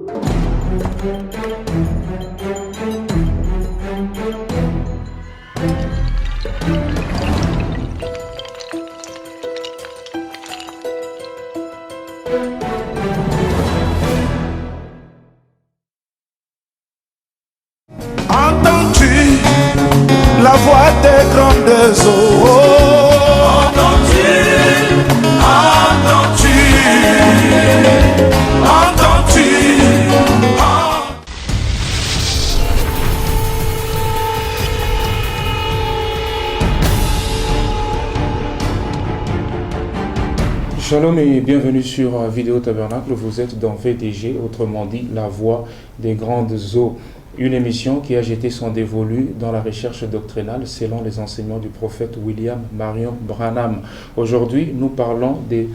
Entends-tu la voix des grandes eaux? Entends-tu, entends-tu, entends-tu, Shalom et bienvenue sur Vidéo Tabernacle. Vous êtes dans VDG, autrement dit la voix des grandes eaux. Une émission qui a jeté son dévolu dans la recherche doctrinale selon les enseignements du prophète William Marion Branham. Aujourd'hui, nous parlons de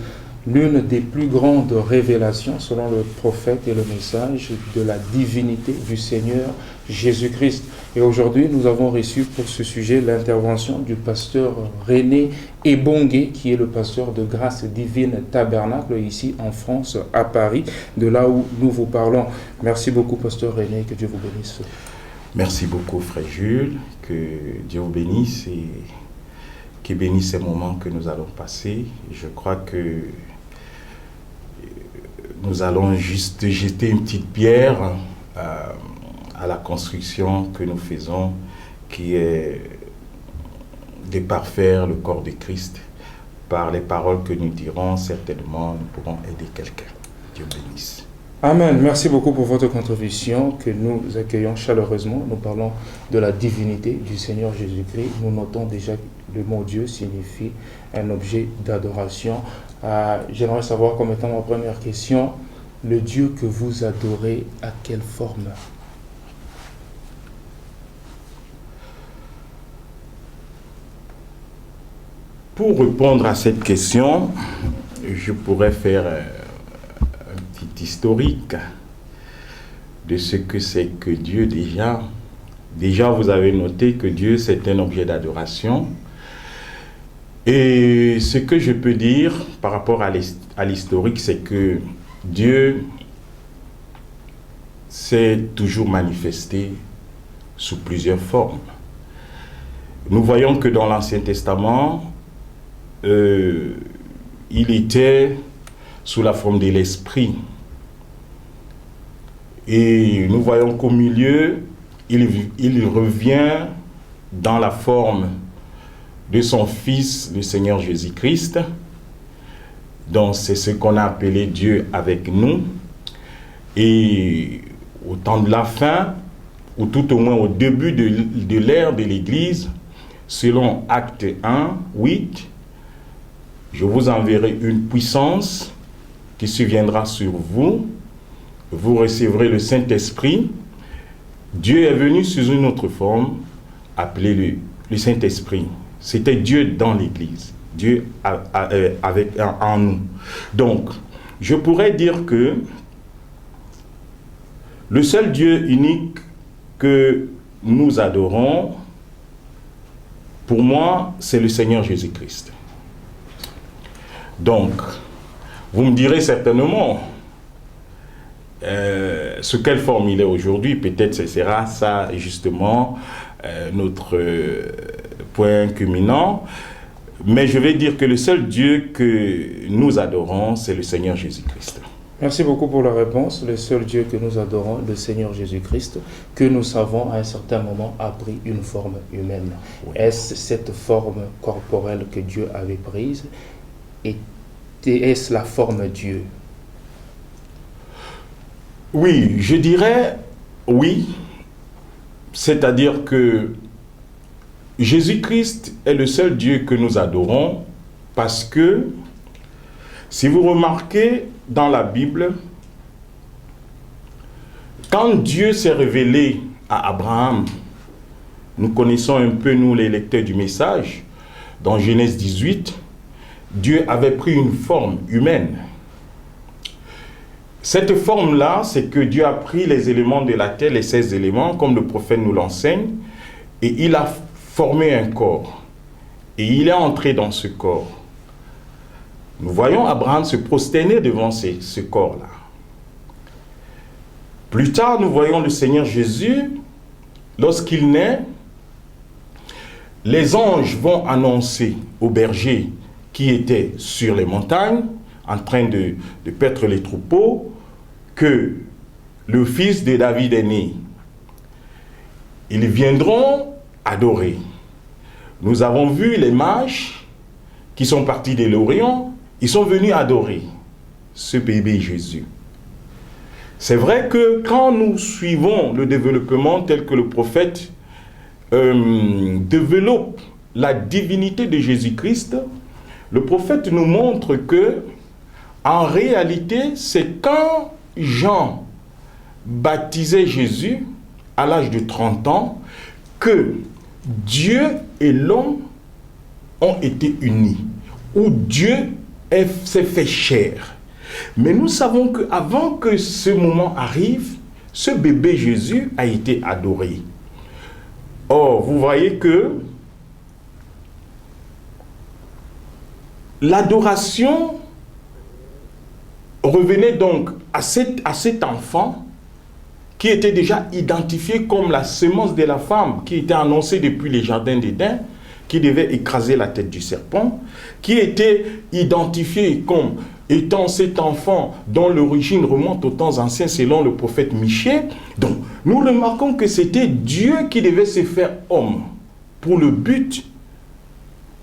l'une des plus grandes révélations selon le prophète et le message de la divinité du Seigneur Jésus-Christ. Et aujourd'hui, nous avons reçu pour ce sujet l'intervention du pasteur René Ebongue, qui est le pasteur de Grâce Divine Tabernacle ici en France, à Paris, de là où nous vous parlons. Merci beaucoup, pasteur René, que Dieu vous bénisse. Merci beaucoup, frère Jules, que Dieu vous bénisse et qu'il bénisse ces moments que nous allons passer. Je crois que nous allons juste jeter une petite pierre à la construction que nous faisons, qui est de parfaire le corps de Christ. Par les paroles que nous dirons, certainement, nous pourrons aider quelqu'un. Dieu bénisse. Amen. Merci beaucoup pour votre contribution que nous accueillons chaleureusement. Nous parlons de la divinité du Seigneur Jésus-Christ. Nous notons déjà que le mot Dieu signifie un objet d'adoration. J'aimerais savoir, comme étant ma première question, le Dieu que vous adorez, à quelle forme? Pour répondre à cette question, je pourrais faire un petit historique de ce que c'est que Dieu déjà. Déjà, vous avez noté que Dieu, c'est un objet d'adoration. Et ce que je peux dire par rapport à l'historique, c'est que Dieu s'est toujours manifesté sous plusieurs formes. Nous voyons que dans l'Ancien Testament, il était sous la forme de l'Esprit. Et nous voyons qu'au milieu, il revient dans la forme de son Fils, le Seigneur Jésus-Christ. Donc c'est ce qu'on a appelé Dieu avec nous. Et au temps de la fin, ou tout au moins au début de l'ère de l'Église, selon Acte 1, 8, je vous enverrai une puissance qui surviendra sur vous. Vous recevrez le Saint-Esprit. Dieu est venu sous une autre forme, appelée le Saint-Esprit. C'était Dieu dans l'Église, Dieu en nous. Donc, je pourrais dire que le seul Dieu unique que nous adorons, pour moi, c'est le Seigneur Jésus-Christ. Donc, vous me direz certainement sous quelle forme il est aujourd'hui. Peut-être ce sera ça justement notre point culminant. Mais je vais dire que le seul Dieu que nous adorons, c'est le Seigneur Jésus-Christ. Merci beaucoup pour la réponse. Le seul Dieu que nous adorons, le Seigneur Jésus-Christ, que nous savons à un certain moment a pris une forme humaine. Oui. Est-ce cette forme corporelle que Dieu avait prise? Est-ce la forme Dieu? Oui, je dirais oui. C'est-à-dire que Jésus-Christ est le seul Dieu que nous adorons parce que, si vous remarquez dans la Bible, quand Dieu s'est révélé à Abraham, nous connaissons un peu, nous les lecteurs du message, dans Genèse 18, Dieu avait pris une forme humaine. Cette forme-là, c'est que Dieu a pris les éléments de la terre, les 16 éléments, comme le prophète nous l'enseigne, et il a formé un corps. Et il est entré dans ce corps. Nous voyons Abraham se prosterner devant ce corps-là. Plus tard, nous voyons le Seigneur Jésus, lorsqu'il naît, les anges vont annoncer aux bergers qui étaient sur les montagnes, en train de paître les troupeaux, que le fils de David est né. Ils viendront adorer. Nous avons vu les mages qui sont partis de l'Orient, ils sont venus adorer ce bébé Jésus. C'est vrai que quand nous suivons le développement tel que le prophète développe la divinité de Jésus-Christ, le prophète nous montre que, en réalité, c'est quand Jean baptisait Jésus à l'âge de 30 ans que Dieu et l'homme ont été unis, où Dieu s'est fait chair. Mais nous savons qu'avant que ce moment arrive, ce bébé Jésus a été adoré. Or, vous voyez que l'adoration revenait donc à cet enfant qui était déjà identifié comme la semence de la femme, qui était annoncée depuis les jardins d'Éden, qui devait écraser la tête du serpent, qui était identifié comme étant cet enfant dont l'origine remonte aux temps anciens selon le prophète Michée. Donc, nous remarquons que c'était Dieu qui devait se faire homme pour le but,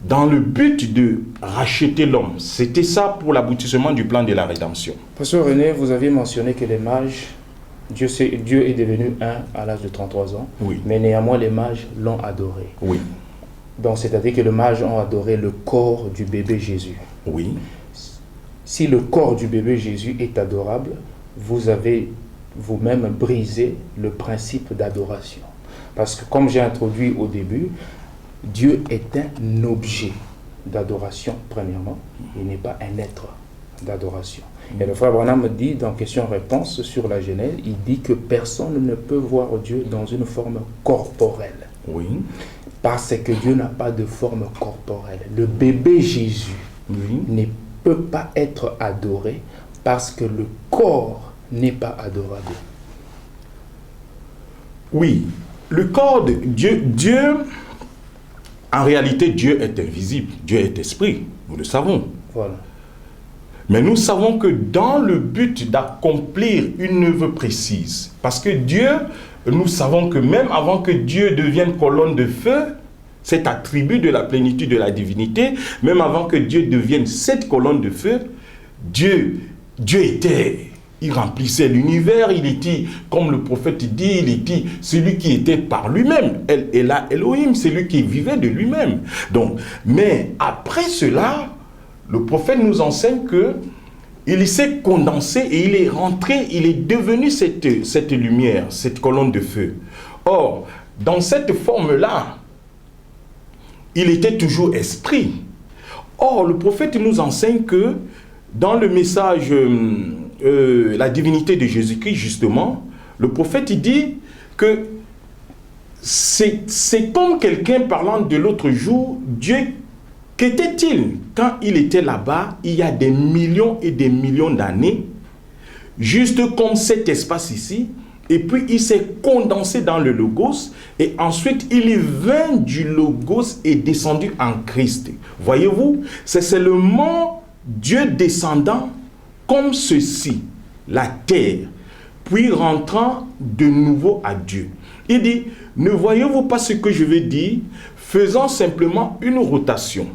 dans le but de racheter l'homme. C'était ça pour l'aboutissement du plan de la rédemption. Pasteur René, vous aviez mentionné que les mages, Dieu est devenu un à l'âge de 33 ans, Oui. mais néanmoins les mages l'ont adoré. Oui. Donc c'est-à-dire que les mages ont adoré le corps du bébé Jésus. Oui. Si le corps du bébé Jésus est adorable, vous avez vous-même brisé le principe d'adoration. Parce que comme j'ai introduit au début, Dieu est un objet d'adoration, premièrement. Il n'est pas un être d'adoration. Et le frère Branham dit dans question-réponse sur la Genèse, il dit que personne ne peut voir Dieu dans une forme corporelle. Oui. Parce que Dieu n'a pas de forme corporelle. Le bébé Jésus ne peut pas être adoré parce que le corps n'est pas adorable. Oui. Le corps de Dieu, en réalité, Dieu est invisible. Dieu est esprit. Nous le savons. Voilà. Mais nous savons que dans le but d'accomplir une œuvre précise, parce que Dieu, nous savons que même avant que Dieu devienne colonne de feu, cet attribut de la plénitude de la divinité, même avant que Dieu devienne cette colonne de feu, Dieu était, il remplissait l'univers, il était, comme le prophète dit, il était celui qui était par lui-même. Elohim, c'est lui qui vivait de lui-même. Donc, mais après cela, le prophète nous enseigne que il s'est condensé et il est rentré, il est devenu cette lumière, cette colonne de feu. Or, dans cette forme-là, il était toujours esprit. Or, le prophète nous enseigne que dans le message, la divinité de Jésus-Christ, justement, le prophète il dit que c'est comme quelqu'un parlant de l'autre jour, Dieu. Qu'était-il quand il était là-bas, il y a des millions et des millions d'années, juste comme cet espace ici, et puis il s'est condensé dans le Logos, et ensuite il est vint du Logos et descendu en Christ. Voyez-vous, c'est seulement Dieu descendant comme ceci, la terre, puis rentrant de nouveau à Dieu. Il dit, ne voyez-vous pas ce que je veux dire, faisant simplement une rotation.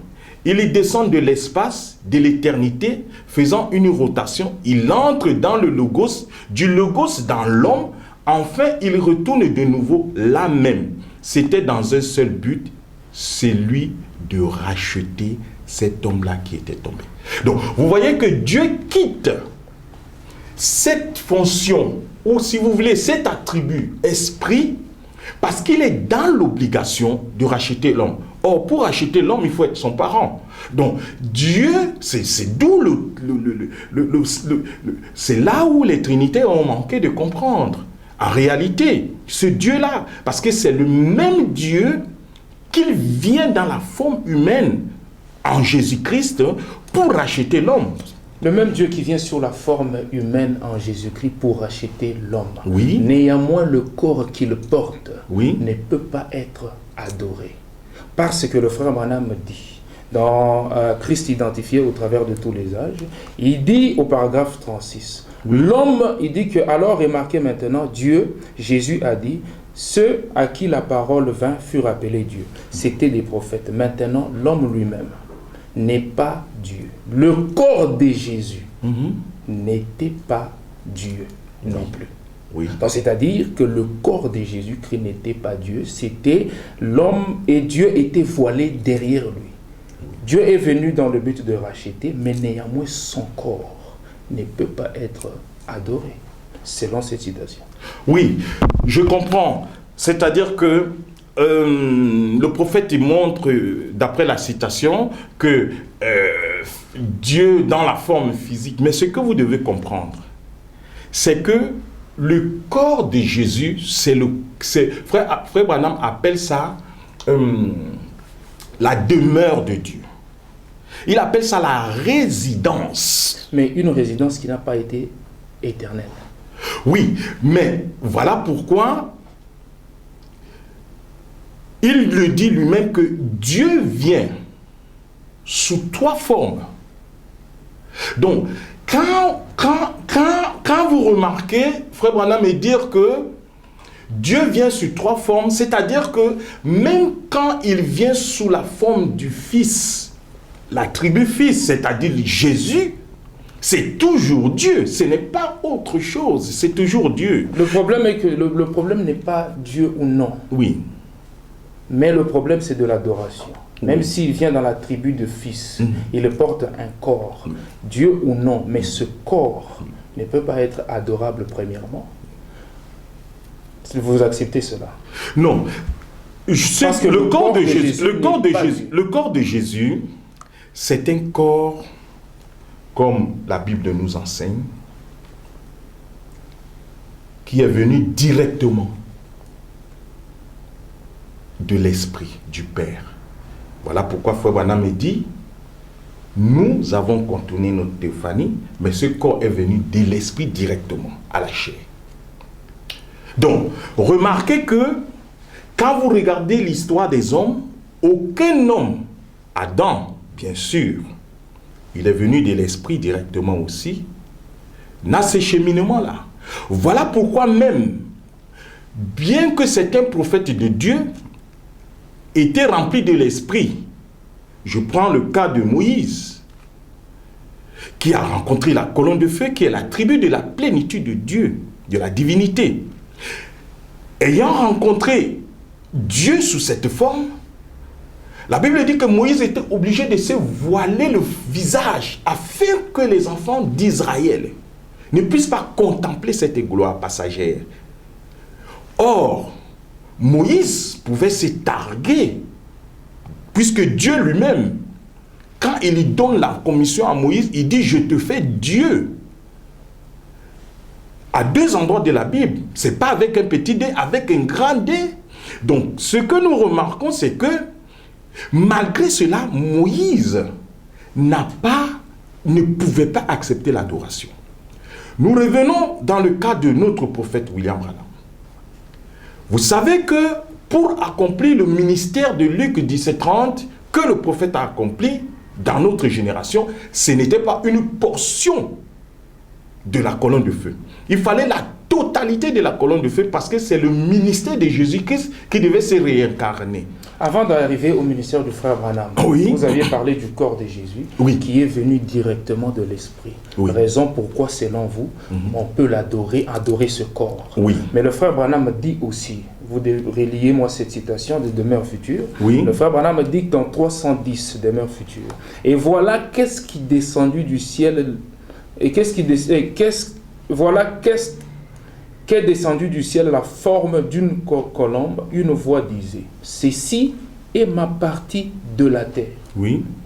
Il descend de l'espace, de l'éternité, faisant une rotation. Il entre dans le Logos, du Logos dans l'homme. Enfin, il retourne de nouveau là même. C'était dans un seul but, celui de racheter cet homme-là qui était tombé. Donc, vous voyez que Dieu quitte cette fonction, ou si vous voulez, cet attribut esprit, parce qu'il est dans l'obligation de racheter l'homme. Or, pour racheter l'homme, il faut être son parent. Donc, Dieu, c'est d'où c'est là où les Trinités ont manqué de comprendre. En réalité, ce Dieu-là, parce que c'est le même Dieu qu'il vient dans la forme humaine en Jésus-Christ pour racheter l'homme. Le même Dieu qui vient sous la forme humaine en Jésus-Christ pour racheter l'homme. Oui. Néanmoins, le corps qu'il porte Oui. ne peut pas être adoré. Parce que le frère Branham dit, dans Christ identifié au travers de tous les âges, il dit au paragraphe 36, l'homme, il dit que, alors remarquez maintenant, Dieu, Jésus a dit, ceux à qui la parole vint furent appelés Dieu. C'était des prophètes. Maintenant, l'homme lui-même n'est pas Dieu. Le corps de Jésus n'était pas Dieu non plus. Oui. Donc, c'est-à-dire que le corps de Jésus-Christ n'était pas Dieu, c'était l'homme et Dieu était voilé derrière lui. Dieu est venu dans le but de racheter, mais néanmoins son corps ne peut pas être adoré, selon cette citation. Oui, je comprends. C'est-à-dire que le prophète il montre, d'après la citation, que Dieu dans la forme physique. Mais ce que vous devez comprendre, c'est que le corps de Jésus, Frère Branham appelle ça la demeure de Dieu. Il appelle ça la résidence. Mais une résidence qui n'a pas été éternelle. Oui, mais voilà pourquoi il le dit lui-même que Dieu vient sous 3 formes. Donc, quand vous remarquez, Frère Branham, et dire que Dieu vient sous 3 formes, c'est-à-dire que même quand il vient sous la forme du Fils, l'attribut Fils, c'est-à-dire Jésus, c'est toujours Dieu, ce n'est pas autre chose, c'est toujours Dieu. Le problème est que le problème n'est pas Dieu ou non. Oui. Mais le problème, c'est de l'adoration. Même s'il vient dans la tribu de fils, il porte un corps, Dieu ou non, mais ce corps ne peut pas être adorable premièrement. Vous acceptez cela? Non. Parce que le corps de Jésus, c'est un corps, comme la Bible nous enseigne, qui est venu directement de l'Esprit du Père. Voilà pourquoi Frère Branham me dit, nous avons contourné notre théophanie, mais ce corps est venu de l'Esprit directement à la chair. Donc, remarquez que quand vous regardez l'histoire des hommes, aucun homme, Adam, bien sûr, il est venu de l'Esprit directement aussi, n'a ce cheminement-là. Voilà pourquoi même, bien que certains prophètes de Dieu étaient remplis de l'Esprit, je prends le cas de Moïse, qui a rencontré la colonne de feu, qui est l'attribut de la plénitude de Dieu, de la divinité. Ayant rencontré Dieu sous cette forme, la Bible dit que Moïse était obligé de se voiler le visage afin que les enfants d'Israël ne puissent pas contempler cette gloire passagère. Or, Moïse pouvait se targuer, puisque Dieu lui-même, quand il lui donne la commission à Moïse, il dit « Je te fais Dieu ». À 2 endroits de la Bible, ce n'est pas avec un petit D, avec un grand D. Donc, ce que nous remarquons, c'est que, malgré cela, Moïse ne pouvait pas accepter l'adoration. Nous revenons dans le cas de notre prophète William Branham. Vous savez que pour accomplir le ministère de Luc 17:30 que le prophète a accompli dans notre génération, ce n'était pas une portion de la colonne de feu. Il fallait la totalité de la colonne de feu parce que c'est le ministère de Jésus-Christ qui devait se réincarner. Avant d'arriver au ministère du frère Branham, vous aviez parlé du corps de Jésus qui est venu directement de l'Esprit. Raison pourquoi, selon vous, on peut l'adorer, adorer ce corps. Mais le frère Branham dit aussi, vous reliez-moi cette citation de Demeure future, le frère Branham dit dans 310 Demeure future, et voilà qu'est-ce qui est descendu du ciel, et qu'est-ce qu'est descendu du ciel la forme d'une colombe, une voix disait, ceci est ma partie de la terre.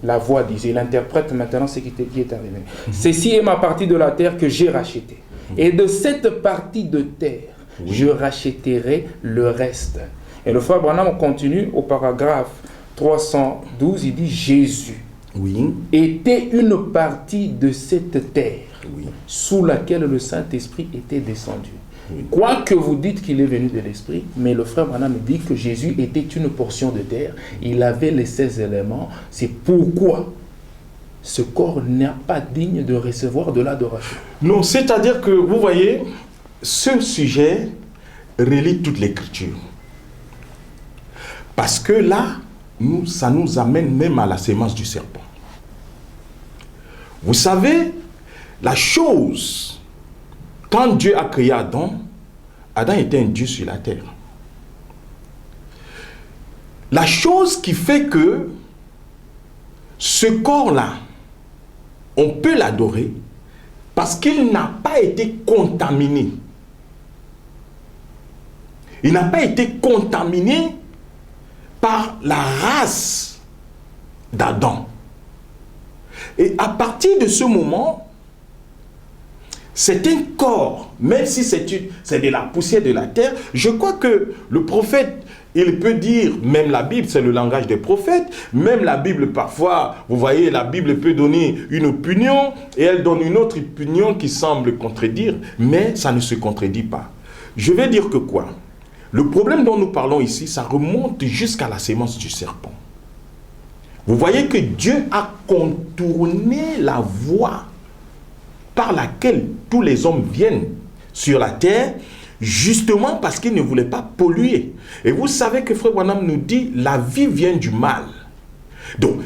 La voix disait, il interprète maintenant ce qui est arrivé. Ceci est ma partie de la terre que j'ai rachetée. Et de cette partie de terre, je rachèterai le reste. Et le frère Branham continue au paragraphe 312, il dit Jésus. Oui. était une partie de cette terre Oui. sous laquelle le Saint-Esprit était descendu. Oui. Quoique vous dites qu'il est venu de l'Esprit, mais le frère Branham dit que Jésus était une portion de terre. Il avait les 16 éléments. C'est pourquoi ce corps n'est pas digne de recevoir de l'adoration. Non, c'est-à-dire que, vous voyez, ce sujet relie toute l'Écriture. Parce que là, ça nous amène même à la sémence du serpent. Vous savez, la chose, quand Dieu a créé Adam, Adam était un Dieu sur la terre. La chose qui fait que ce corps-là, on peut l'adorer parce qu'il n'a pas été contaminé. Il n'a pas été contaminé par la race d'Adam. Et à partir de ce moment, c'est un corps, même si c'est de la poussière de la terre. Je crois que le prophète, il peut dire, même la Bible, c'est le langage des prophètes, même la Bible parfois, vous voyez, la Bible peut donner une opinion et elle donne une autre opinion qui semble contredire, mais ça ne se contredit pas. Je vais dire que quoi? Le problème dont nous parlons ici, ça remonte jusqu'à la sémence du serpent. Vous voyez que Dieu a contourné la voie par laquelle tous les hommes viennent sur la terre, justement parce qu'il ne voulait pas polluer. Et vous savez que Frère Branham nous dit, la vie vient du mal. Donc,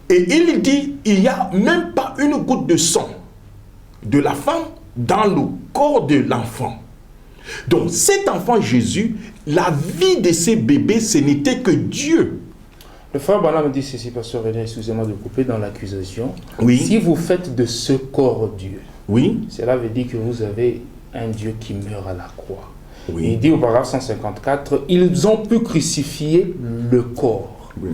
et il dit, il n'y a même pas une goutte de sang de la femme dans le corps de l'enfant. Donc, cet enfant Jésus, la vie de ces bébés, ce n'était que Dieu. Le frère Branham dit ceci, pasteur René, excusez-moi de couper dans l'accusation. Oui. Si vous faites de ce corps Dieu, Oui. cela veut dire que vous avez un Dieu qui meurt à la croix. Oui. Il dit au paragraphe 154, ils ont pu crucifier le corps Oui.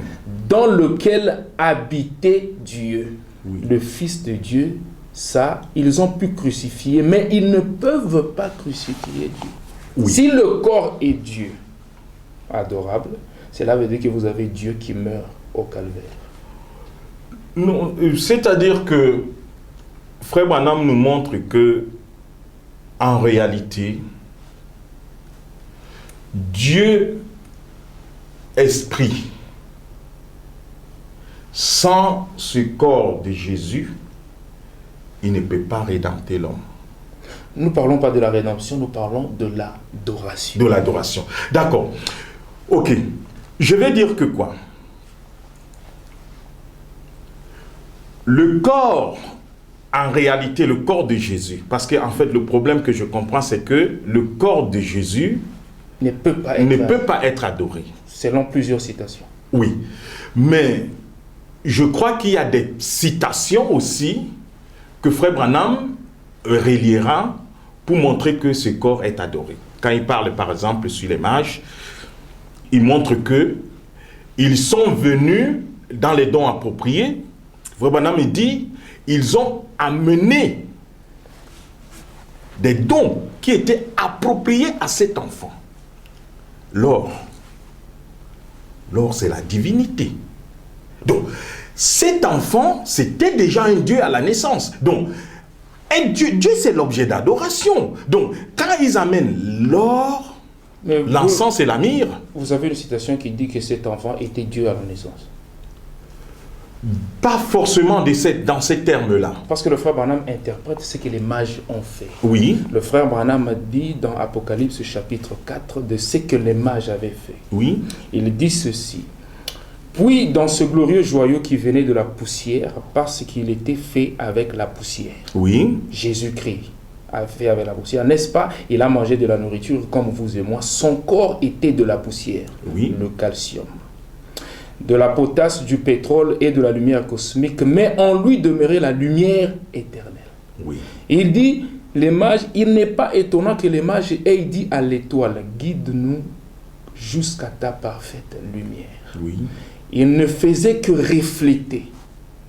dans lequel habitait Dieu, Oui. le Fils de Dieu. Ça, ils ont pu crucifier, mais ils ne peuvent pas crucifier Dieu. Oui. Si le corps est Dieu, adorable, cela veut dire que vous avez Dieu qui meurt au calvaire. Non, c'est-à-dire que Frère Branham nous montre que, en réalité, Dieu, esprit, sans ce corps de Jésus, il ne peut pas rédempter l'homme. Nous ne parlons pas de la rédemption, nous parlons de l'adoration. De l'adoration. D'accord. Ok. Je vais dire que quoi? Le corps, en réalité, le corps de Jésus, parce qu'en fait, le problème que je comprends, c'est que le corps de Jésus ne peut pas être adoré. Selon plusieurs citations. Oui. Mais je crois qu'il y a des citations aussi que Frère Branham reliera pour montrer que ce corps est adoré. Quand il parle, par exemple, sur les mages, il montre que ils sont venus dans les dons appropriés. Frère Branham dit, ils ont amené des dons qui étaient appropriés à cet enfant. L'or, c'est la divinité. Donc, cet enfant, c'était déjà un Dieu à la naissance. Donc, Dieu c'est l'objet d'adoration. Donc, quand ils amènent l'or, l'encens et la myrrhe. Vous avez une citation qui dit que cet enfant était Dieu à la naissance. Pas forcément dans ces termes-là. Parce que le frère Branham interprète ce que les mages ont fait. Oui. Le frère Branham dit dans Apocalypse chapitre 4 de ce que les mages avaient fait. Oui. Il dit ceci. Puis dans ce glorieux joyau qui venait de la poussière, parce qu'il était fait avec la poussière. Oui. Jésus-Christ a fait avec la poussière, n'est-ce pas? Il a mangé de la nourriture comme vous et moi. Son corps était de la poussière, oui. Le calcium, de la potasse, du pétrole et de la lumière cosmique, mais en lui demeurait la lumière éternelle. Oui. Il dit, les mages, il n'est pas étonnant que les mages aient dit à l'étoile, guide-nous jusqu'à ta parfaite lumière. Oui. Il ne faisait que refléter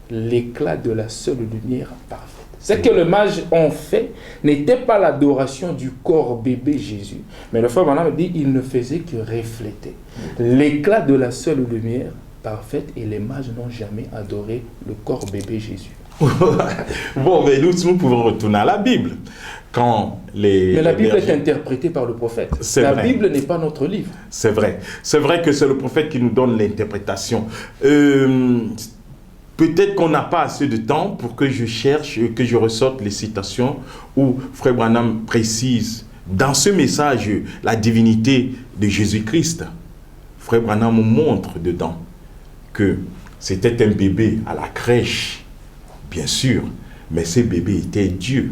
l'éclat de la seule lumière parfaite. Ce que les mages ont fait n'était pas l'adoration du corps bébé Jésus. Mais le frère Branham dit il ne faisait que refléter l'éclat de la seule lumière parfaite et les mages n'ont jamais adoré le corps bébé Jésus. Bon, mais nous pouvons retourner à la Bible. Mais la Bible est interprétée par le prophète. La Bible n'est pas notre livre. C'est vrai. C'est vrai que c'est le prophète qui nous donne l'interprétation. Peut-être qu'on n'a pas assez de temps pour que je ressorte les citations où Frère Branham précise dans ce message la divinité de Jésus-Christ. Frère Branham montre dedans que c'était un bébé à la crèche, bien sûr, mais ce bébé était Dieu.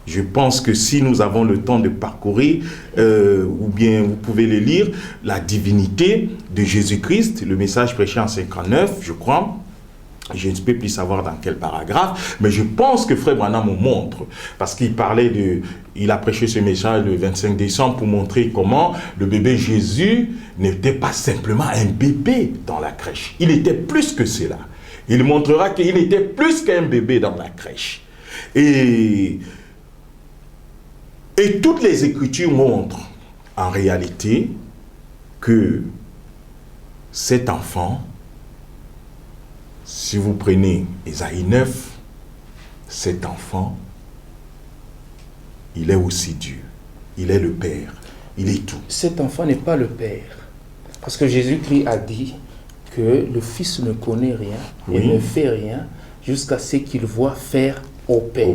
Je pense que si nous avons le temps de parcourir, ou bien vous pouvez le lire, la divinité de Jésus-Christ, le message prêché en 59, je crois. Je ne peux plus savoir dans quel paragraphe, mais je pense que Frère Branham nous montre, parce il a prêché ce message le 25 décembre pour montrer comment le bébé Jésus n'était pas simplement un bébé dans la crèche. Il était plus que cela. Il montrera qu'il était plus qu'un bébé dans la crèche. Et toutes les Écritures montrent en réalité que cet enfant, si vous prenez Ésaïe 9, cet enfant, il est aussi Dieu. Il est le Père. Il est tout. Cet enfant n'est pas le Père. Parce que Jésus-Christ a dit que le Fils ne connaît rien et ne fait rien jusqu'à ce qu'il voit faire au Père.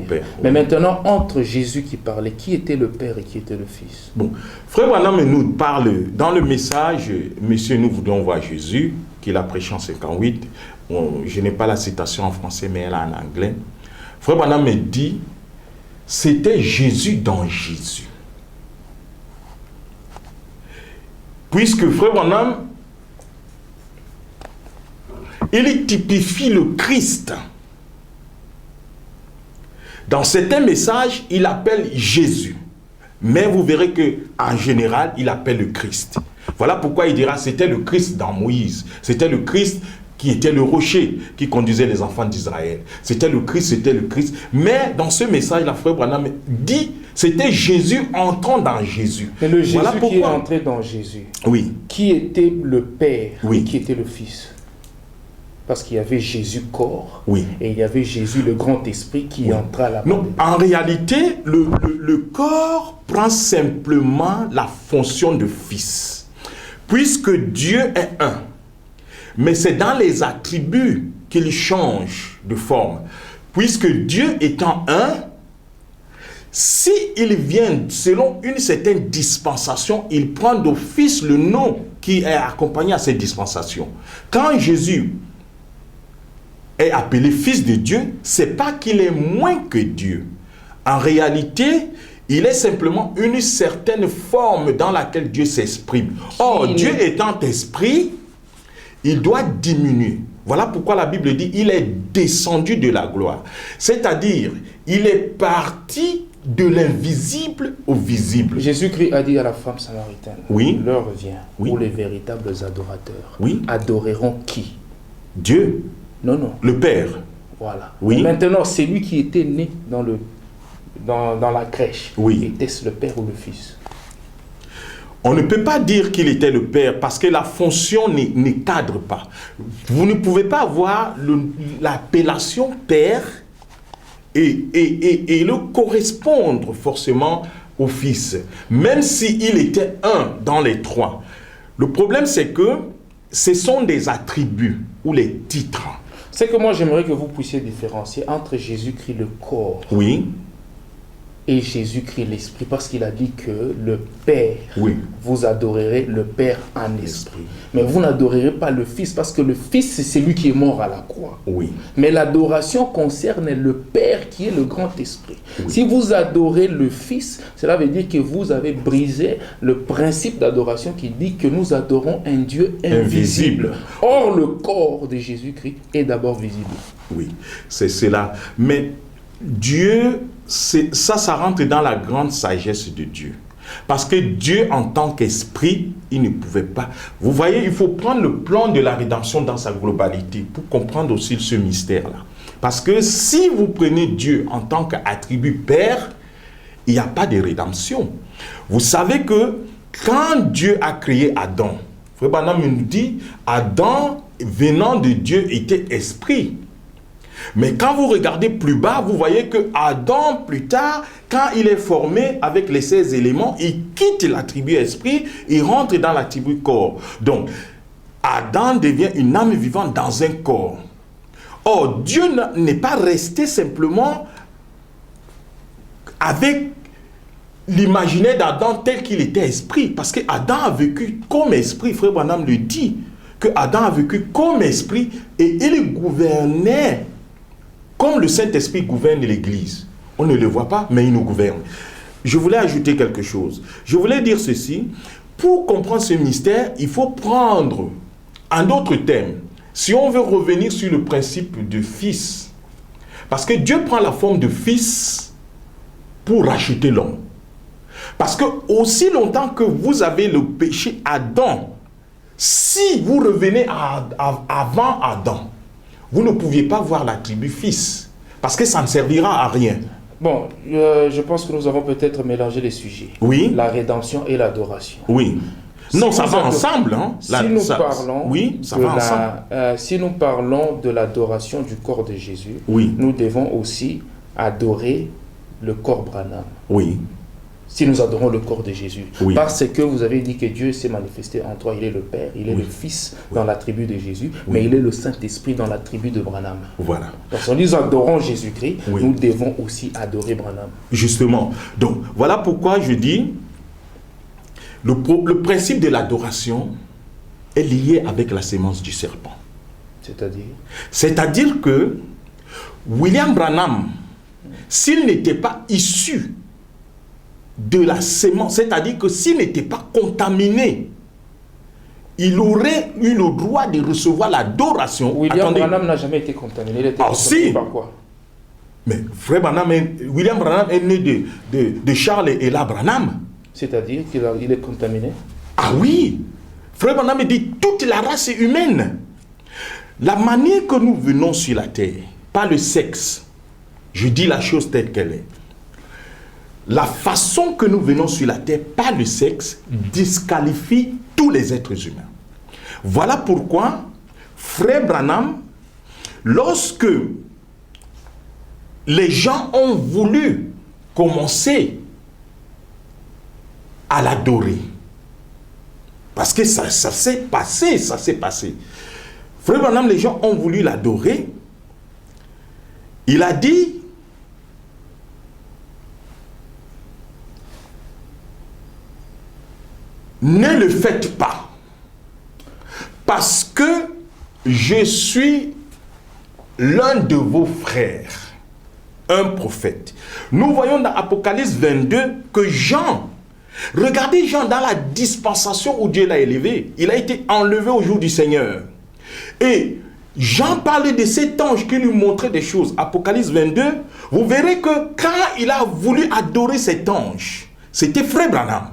Mais maintenant, entre Jésus qui parlait, qui était le Père et qui était le Fils? Bon, Frère Branham nous parle, dans le message, Monsieur, nous voulons voir Jésus, qu'il a prêché en 58. Je n'ai pas la citation en français, mais elle est en anglais. Frère Branham me dit, c'était Jésus dans Jésus. Puisque Frère Branham, il typifie le Christ. Dans certains messages, il appelle Jésus. Mais vous verrez qu'en général, il appelle le Christ. Voilà pourquoi il dira, c'était le Christ dans Moïse. C'était le Christ qui était le rocher qui conduisait les enfants d'Israël. C'était le Christ. Mais dans ce message, la Frère Branham dit, c'était Jésus entrant dans Jésus. Mais le Jésus qui est entré dans Jésus, qui était le Père et qui était le Fils? Parce qu'il y avait Jésus corps, et il y avait Jésus le grand esprit qui entra là-bas. Non, en réalité, le corps prend simplement la fonction de fils. Puisque Dieu est un. Mais c'est dans les attributs qu'il change de forme. Puisque Dieu étant un, s'il vient selon une certaine dispensation, il prend d'office le nom qui est accompagné à cette dispensation. Quand Jésus est appelé fils de Dieu, c'est pas qu'il est moins que Dieu. En réalité, il est simplement une certaine forme dans laquelle Dieu s'exprime. Or, Dieu étant esprit, il doit diminuer. Voilà pourquoi la Bible dit, il est descendu de la gloire. C'est-à-dire, il est parti de l'invisible au visible. Jésus-Christ a dit à la femme samaritaine, l'heure vient où les véritables adorateurs adoreront qui? Dieu. Non. Le Père. Voilà. Maintenant, c'est lui qui était né dans la crèche. Était-ce le Père ou le Fils? On ne peut pas dire qu'il était le Père parce que la fonction ne cadre pas. Vous ne pouvez pas avoir l'appellation Père et le correspondre forcément au Fils, même s'il était un dans les trois. Le problème, c'est que ce sont des attributs ou les titres. C'est que moi, j'aimerais que vous puissiez différencier entre Jésus-Christ le corps et Jésus-Christ l'Esprit, parce qu'il a dit que le Père, vous adorerez le Père en esprit. Mais vous n'adorerez pas le Fils, parce que le Fils, c'est celui qui est mort à la croix. Mais l'adoration concerne le Père qui est le grand esprit. Si vous adorez le Fils, cela veut dire que vous avez brisé le principe d'adoration qui dit que nous adorons un Dieu invisible. Or, le corps de Jésus-Christ est d'abord visible. Oui, c'est cela. Mais Dieu, ça rentre dans la grande sagesse de Dieu. Parce que Dieu, en tant qu'esprit, il ne pouvait pas. Vous voyez, il faut prendre le plan de la rédemption dans sa globalité pour comprendre aussi ce mystère-là. Parce que si vous prenez Dieu en tant qu'attribut Père, il n'y a pas de rédemption. Vous savez que quand Dieu a créé Adam, Frère Branham nous dit, Adam, venant de Dieu, était esprit. Mais quand vous regardez plus bas, vous voyez que Adam, plus tard, quand il est formé avec les 16 éléments, il quitte l'attribut esprit, il rentre dans l'attribut corps. Donc, Adam devient une âme vivante dans un corps. Or, Dieu n'est pas resté simplement avec l'imaginaire d'Adam tel qu'il était esprit. Parce que Adam a vécu comme esprit. Frère Branham le dit, que Adam a vécu comme esprit et il gouvernait comme le Saint-Esprit gouverne l'Église. On ne le voit pas, mais il nous gouverne. Je voulais ajouter quelque chose. Je voulais dire ceci. Pour comprendre ce mystère, il faut prendre un autre thème. Si on veut revenir sur le principe de fils, parce que Dieu prend la forme de fils pour racheter l'homme. Parce que aussi longtemps que vous avez le péché Adam, si vous revenez avant Adam, vous ne pouviez pas voir l'attribut fils, parce que ça ne servira à rien. Bon, je pense que nous avons peut-être mélangé les sujets. Oui. La rédemption et l'adoration. Oui. Non, ça va ensemble. Hein. Si nous parlons oui, ça va ensemble. Si nous parlons de l'adoration du corps de Jésus, oui, nous devons aussi adorer le corps Branham. Oui. Si nous adorons le corps de Jésus. Oui. Parce que vous avez dit que Dieu s'est manifesté en toi. Il est le Père, il est le Fils dans la tribu de Jésus, mais il est le Saint-Esprit dans la tribu de Branham. Voilà. Donc si nous adorons Jésus-Christ, nous devons aussi adorer Branham. Justement. Donc, voilà pourquoi je dis, le principe de l'adoration est lié avec la sémence du serpent. C'est-à-dire? C'est-à-dire que William Branham, s'il n'était pas issu de la sémence, c'est-à-dire que s'il n'était pas contaminé, il aurait eu le droit de recevoir l'adoration. William Branham n'a jamais été contaminé. Il était contaminé par quoi? Mais frère Branham, William Branham est né de Charles et Ella Branham. C'est-à-dire qu'il est contaminé? Ah oui! Frère Branham dit toute la race humaine. La manière que nous venons sur la terre, pas le sexe, je dis la chose telle qu'elle est. La façon que nous venons sur la terre, pas le sexe, disqualifie tous les êtres humains. Voilà pourquoi, frère Branham, lorsque les gens ont voulu commencer à l'adorer, parce que ça s'est passé. Frère Branham, les gens ont voulu l'adorer. Il a dit, ne le faites pas, parce que je suis l'un de vos frères, un prophète. Nous voyons dans Apocalypse 22 que Jean, regardez Jean dans la dispensation où Dieu l'a élevé, il a été enlevé au jour du Seigneur. Et Jean parlait de cet ange qui lui montrait des choses. Apocalypse 22, vous verrez que quand il a voulu adorer cet ange, c'était frère Branham.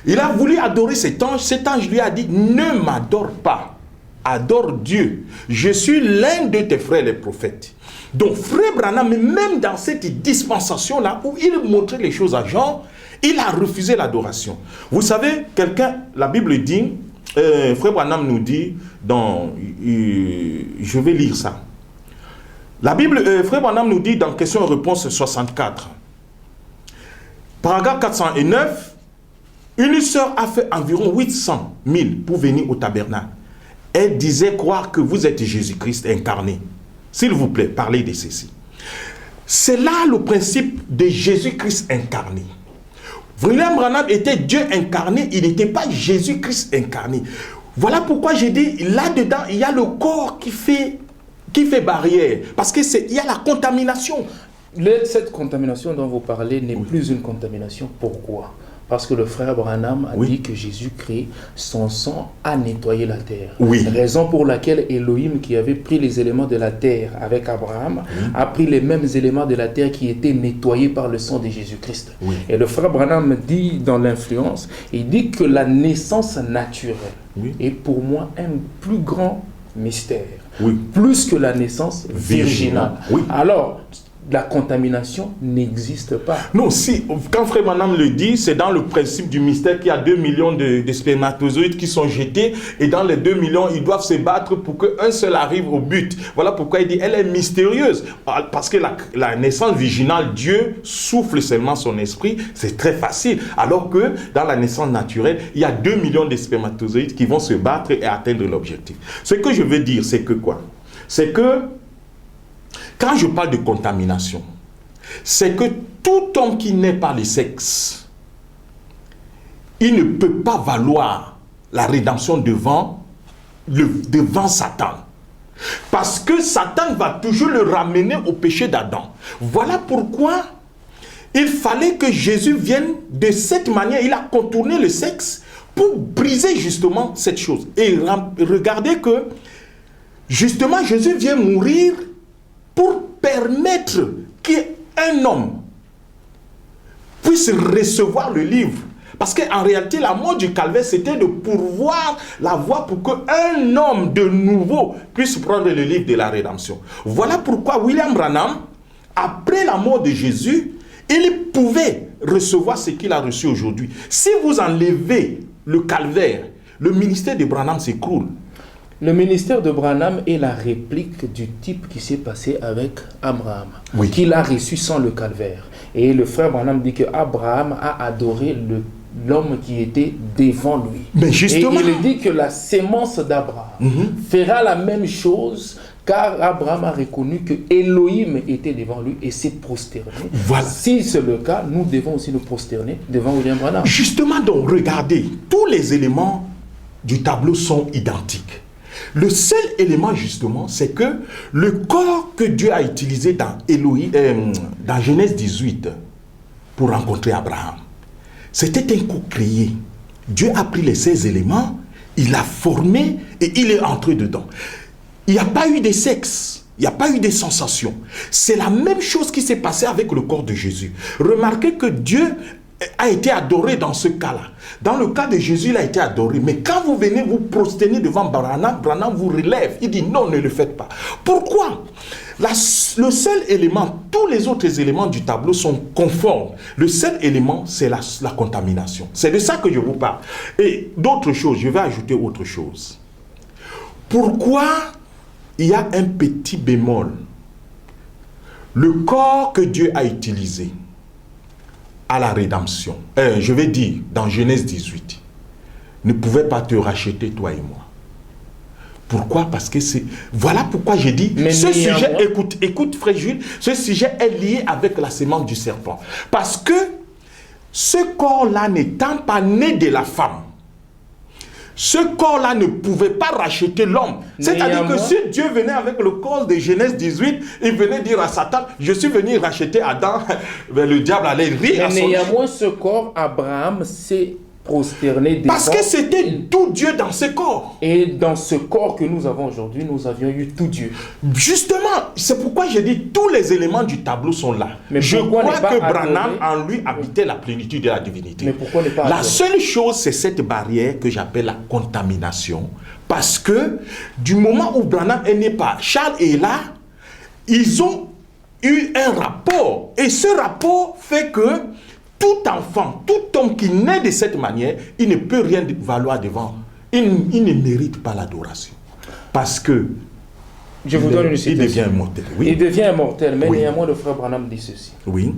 Il a voulu adorer cet ange lui a dit, ne m'adore pas, adore Dieu. Je suis l'un de tes frères les prophètes. Donc frère Branham, même dans cette dispensation-là, où il montrait les choses à Jean, il a refusé l'adoration. Vous savez, la Bible dit, frère Branham nous dit, je vais lire ça. La Bible, frère Branham nous dit dans question et réponse 64, paragraphe 409, une sœur a fait environ 800 000 pour venir au tabernacle. Elle disait croire que vous êtes Jésus-Christ incarné. S'il vous plaît, parlez de ceci. C'est là le principe de Jésus-Christ incarné. William Branham était Dieu incarné, il n'était pas Jésus-Christ incarné. Voilà pourquoi j'ai dit, là-dedans, il y a le corps qui fait barrière. Parce qu'il y a la contamination. Cette contamination dont vous parlez n'est plus une contamination. Pourquoi? Parce que le frère Branham a dit que Jésus-Christ, son sang a nettoyé la terre. Raison pour laquelle Elohim, qui avait pris les éléments de la terre avec Abraham, a pris les mêmes éléments de la terre qui étaient nettoyés par le sang de Jésus-Christ. Et le frère Branham dit dans l'influence, il dit que la naissance naturelle est pour moi un plus grand mystère. Plus que la naissance virginale. Alors, la contamination n'existe pas. Non, si, quand Frère Branham le dit, c'est dans le principe du mystère qu'il y a 2 millions de spermatozoïdes qui sont jetés et dans les 2 millions, ils doivent se battre pour qu'un seul arrive au but. Voilà pourquoi il dit, elle est mystérieuse. Parce que la naissance virginale, Dieu souffle seulement son esprit, c'est très facile. Alors que dans la naissance naturelle, il y a 2 millions de spermatozoïdes qui vont se battre et atteindre l'objectif. Ce que je veux dire, c'est que quoi? C'est que quand je parle de contamination, c'est que tout homme qui n'est pas le sexe, il ne peut pas valoir la rédemption devant Satan. Parce que Satan va toujours le ramener au péché d'Adam. Voilà pourquoi il fallait que Jésus vienne de cette manière. Il a contourné le sexe pour briser justement cette chose. Et regardez que justement Jésus vient mourir pour permettre qu'un homme puisse recevoir le livre. Parce qu'en réalité, la mort du calvaire, c'était de pourvoir la voie pour qu'un homme de nouveau puisse prendre le livre de la rédemption. Voilà pourquoi William Branham, après la mort de Jésus, il pouvait recevoir ce qu'il a reçu aujourd'hui. Si vous enlevez le calvaire, le ministère de Branham s'écroule. Le ministère de Branham est la réplique du type qui s'est passé avec Abraham, oui, qu'il a reçu sans le calvaire. Et le frère Branham dit que Abraham a adoré l'homme qui était devant lui. Mais justement, et il dit que la sémence d'Abraham fera la même chose, car Abraham a reconnu que Elohim était devant lui et s'est prosterné. Voilà. Si c'est le cas, nous devons aussi nous prosterner devant William Branham. Justement, donc, regardez, tous les éléments du tableau sont identiques. Le seul élément, justement, c'est que le corps que Dieu a utilisé dans Genèse 18 pour rencontrer Abraham, c'était un coup créé. Dieu a pris les 16 éléments, il l'a formé et il est entré dedans. Il n'y a pas eu de sexe, il n'y a pas eu de sensation. C'est la même chose qui s'est passée avec le corps de Jésus. Remarquez que Dieu a été adoré dans ce cas-là. Dans le cas de Jésus, il a été adoré. Mais quand vous venez vous prosterner devant Branham, Branham vous relève. Il dit non, ne le faites pas. Pourquoi? Le seul élément, tous les autres éléments du tableau sont conformes. Le seul élément, c'est la contamination. C'est de ça que je vous parle. Et d'autres choses, je vais ajouter autre chose. Pourquoi il y a un petit bémol? Le corps que Dieu a utilisé à la rédemption, je vais dire dans Genèse 18, ne pouvait pas te racheter toi et moi. Pourquoi? Parce que c'est... Voilà pourquoi j'ai dit, ce sujet, écoute frère Jules, ce sujet est lié avec la sémence du serpent. Parce que ce corps-là n'étant pas né de la femme, ce corps-là ne pouvait pas racheter l'homme. C'est-à-dire que si Dieu venait avec le corps de Genèse 18, il venait dire à Satan, je suis venu racheter Adam, le diable allait rire à son... Mais néanmoins, ce corps, Abraham s'est prosterné devant... Parce que c'était tout Dieu dans ce corps. Et dans ce corps que nous avons aujourd'hui, nous avions eu tout Dieu. Justement, c'est pourquoi j'ai dit tous les éléments du tableau sont là. Mais je crois que Branham en lui habitait la plénitude de la divinité. Mais pourquoi ne pas la seule chose, c'est cette barrière que j'appelle la contamination. Parce que du moment où Branham est né par Charles et là, ils ont eu un rapport. Et ce rapport fait que tout enfant, tout homme qui naît de cette manière, il ne peut rien valoir devant. Il ne mérite pas l'adoration. Parce que je vous donne une citation. Il devient immortel. Oui. Il devient immortel, mais néanmoins le frère Branham dit ceci. Oui.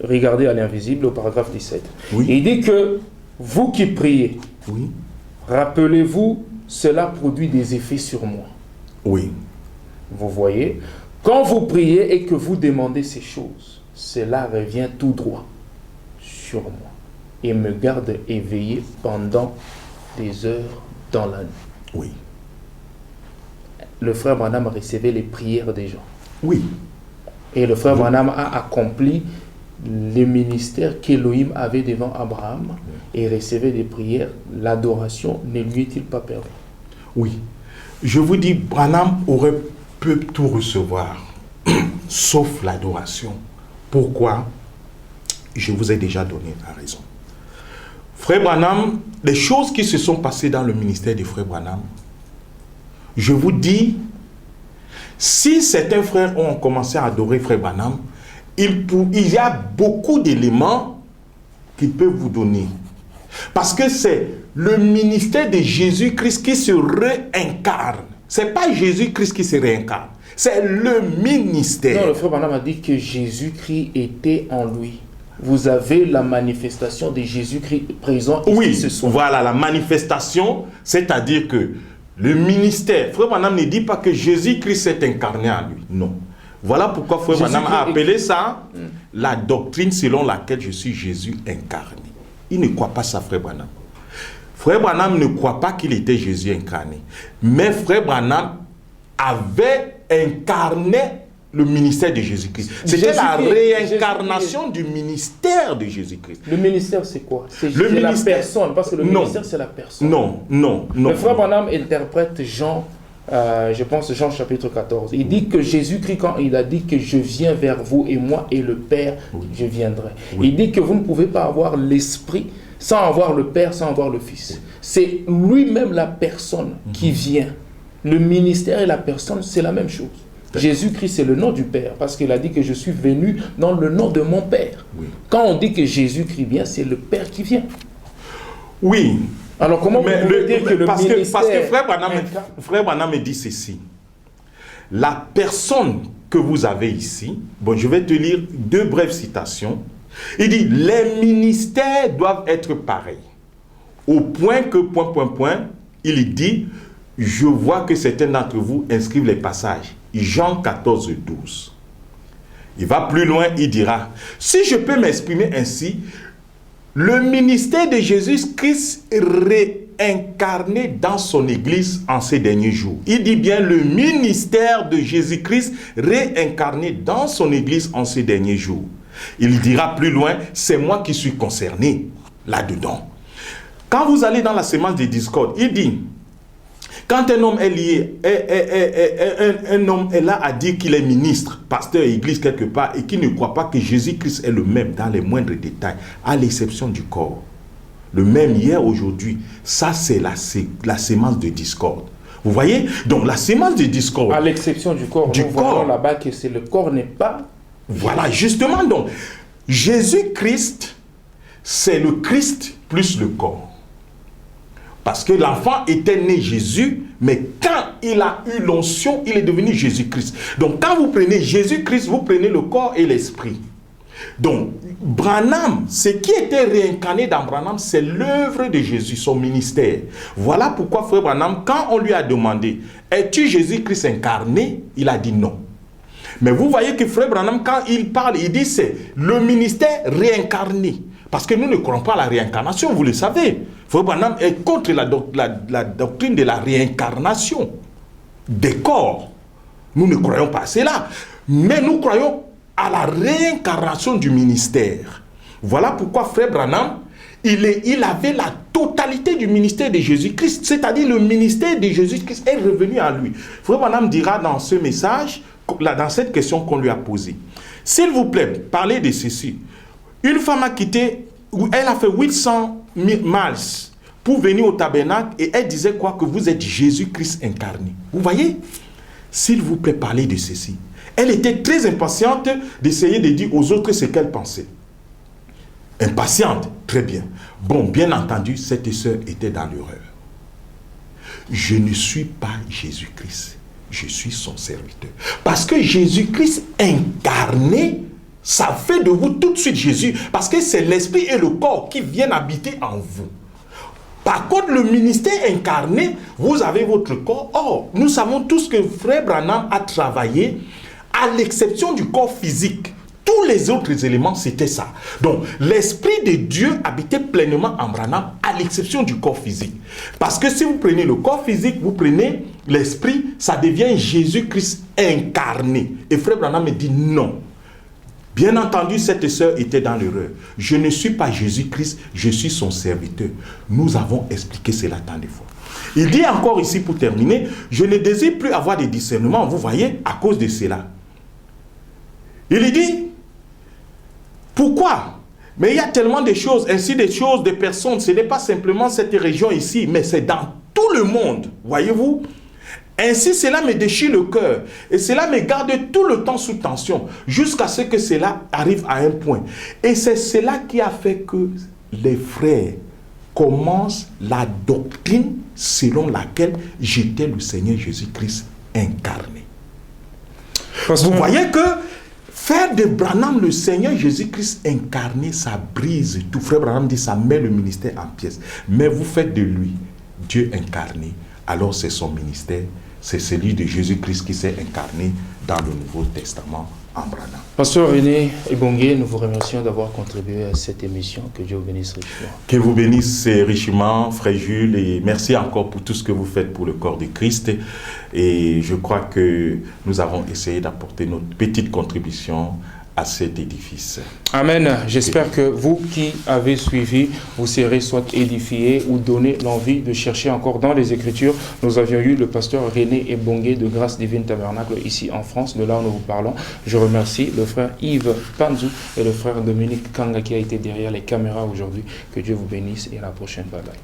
Regardez à l'invisible, au paragraphe 17. Oui. Il dit que vous qui priez, oui, rappelez-vous, cela produit des effets sur moi. Oui. Vous voyez, quand vous priez et que vous demandez ces choses, cela revient tout droit sur moi et me garde éveillé pendant des heures dans la nuit. Oui. Le frère Branham recevait les prières des gens. Oui. Et le frère Branham a accompli le ministère qu'Élohim avait devant Abraham et recevait des prières. L'adoration ne lui est-il pas permis? Oui. Je vous dis, Branham aurait pu tout recevoir, sauf l'adoration. Pourquoi? Je vous ai déjà donné la raison. Frère Branham, les choses qui se sont passées dans le ministère de Frère Branham, je vous dis, Si certains frères ont commencé à adorer Frère Branham, il y a beaucoup d'éléments qu'ils peuvent vous donner. Parce que c'est le ministère de Jésus-Christ qui se réincarne. Ce n'est pas Jésus-Christ qui se réincarne. C'est le ministère. Non, le Frère Branham a dit que Jésus-Christ était en lui. Vous avez la manifestation de Jésus-Christ présent ici Oui, ce soir. voilà, la manifestation, c'est-à-dire que le ministère, Frère Branham ne dit pas que Jésus-Christ s'est incarné en lui. Non. Voilà pourquoi Frère Branham a appelé ça la doctrine selon laquelle je suis Jésus incarné. Il ne croit pas ça, Frère Branham. Frère Branham ne croit pas qu'il était Jésus incarné. Mais Frère Branham avait incarné le ministère de Jésus-Christ. C'était la réincarnation du ministère de Jésus-Christ. Le ministère, c'est quoi? C'est la personne, parce que le ministère, c'est la personne. Non. Le Frère Branham interprète Jean, je pense Jean chapitre 14. Il dit que Jésus-Christ, quand il a dit que je viens vers vous et moi et le Père, je viendrai. Il dit que vous ne pouvez pas avoir l'Esprit sans avoir le Père, sans avoir le Fils. C'est lui-même la personne qui vient. Le ministère et la personne, c'est la même chose. Jésus-Christ, c'est le nom du Père, parce qu'il a dit que je suis venu dans le nom de mon Père. Oui. Quand on dit que Jésus-Christ vient, c'est le Père qui vient. Oui. Alors comment vous pouvez dire que le ministère... Parce que Frère Branham me dit ceci. La personne que vous avez ici, bon, je vais te lire 2 brèves citations. Il dit, les ministères doivent être pareils. Au point que, il dit, je vois que certains d'entre vous inscrivent les passages. Jean 14, 12. Il va plus loin, il dira, si je peux m'exprimer ainsi, le ministère de Jésus-Christ réincarné dans son Église en ces derniers jours. Il dit bien le ministère de Jésus-Christ réincarné dans son Église en ces derniers jours. Il dira plus loin, c'est moi qui suis concerné là-dedans. Quand vous allez dans la sémence des discordes, il dit, quand un homme est lié, un homme est là à dire qu'il est ministre, pasteur, église quelque part, et qu'il ne croit pas que Jésus-Christ est le même dans les moindres détails, à l'exception du corps. Le même hier, aujourd'hui, ça c'est la sémence de discorde. Vous voyez? Donc la sémence de discorde. À l'exception du corps, nous voyons là-bas que c'est le corps n'est pas... Voilà, justement, donc, Jésus-Christ, c'est le Christ plus le corps. Parce que l'enfant était né Jésus, mais quand il a eu l'onction, il est devenu Jésus-Christ. Donc quand vous prenez Jésus-Christ, vous prenez le corps et l'esprit. Donc Branham, ce qui était réincarné dans Branham, c'est l'œuvre de Jésus, son ministère. Voilà pourquoi Frère Branham, quand on lui a demandé, es-tu Jésus-Christ incarné? Il a dit non. Mais vous voyez que Frère Branham, quand il parle, il dit c'est le ministère réincarné. Parce que nous ne croyons pas à la réincarnation, vous le savez. Frère Branham est contre la doctrine de la réincarnation des corps. Nous ne croyons pas à cela. Mais nous croyons à la réincarnation du ministère. Voilà pourquoi Frère Branham, il avait la totalité du ministère de Jésus-Christ. C'est-à-dire le ministère de Jésus-Christ est revenu à lui. Frère Branham dira dans ce message, dans cette question qu'on lui a posée. S'il vous plaît, parlez de ceci. Une femme a quitté, elle a fait 800 miles pour venir au tabernacle et elle disait quoi? Que vous êtes Jésus-Christ incarné. Vous voyez? S'il vous plaît, parlez de ceci. Elle était très impatiente d'essayer de dire aux autres ce qu'elle pensait. Impatiente, très bien. Bon, bien entendu, cette sœur était dans l'erreur. Je ne suis pas Jésus-Christ. Je suis son serviteur. Parce que Jésus-Christ incarné, ça fait de vous tout de suite Jésus. Parce que c'est l'esprit et le corps qui viennent habiter en vous. Par contre, le ministère incarné, vous avez votre corps. Or, nous savons tous que Frère Branham a travaillé à l'exception du corps physique. Tous les autres éléments, c'était ça. Donc, l'Esprit de Dieu habitait pleinement en Branham, à l'exception du corps physique. Parce que si vous prenez le corps physique, vous prenez l'Esprit, ça devient Jésus-Christ incarné. Et Frère Branham me dit non. Bien entendu, cette sœur était dans l'erreur. Je ne suis pas Jésus-Christ, je suis son serviteur. Nous avons expliqué cela tant de fois. Il dit encore ici pour terminer, je ne désire plus avoir de discernement, vous voyez, à cause de cela. Il dit, pourquoi? Mais il y a tellement de choses, ainsi des choses, de personnes. Ce n'est pas simplement cette région ici, mais c'est dans tout le monde. Voyez-vous? Ainsi, cela me déchire le cœur et cela me garde tout le temps sous tension jusqu'à ce que cela arrive à un point. Et c'est cela qui a fait que les frères commencent la doctrine selon laquelle j'étais le Seigneur Jésus-Christ incarné. Vous voyez que faire de Branham le Seigneur Jésus-Christ incarné, ça brise tout. Frère Branham dit, ça met le ministère en pièces. Mais vous faites de lui Dieu incarné, alors c'est son ministère. C'est celui de Jésus-Christ qui s'est incarné dans le Nouveau Testament en Branham. Pasteur René Ebongué, nous vous remercions d'avoir contribué à cette émission. Que Dieu vous bénisse richement. Que vous bénisse richement, frère Jules, et merci encore pour tout ce que vous faites pour le corps de Christ. Et je crois que nous avons essayé d'apporter notre petite contribution à cet édifice. Amen. J'espère que vous qui avez suivi, vous serez soit édifiés ou donné l'envie de chercher encore dans les Écritures. Nous avions eu le pasteur René Ebongué de Grâce Divine Tabernacle ici en France, de là où nous vous parlons. Je remercie le frère Yves Panzou et le frère Dominique Kanga qui a été derrière les caméras aujourd'hui. Que Dieu vous bénisse et à la prochaine. Bye bye.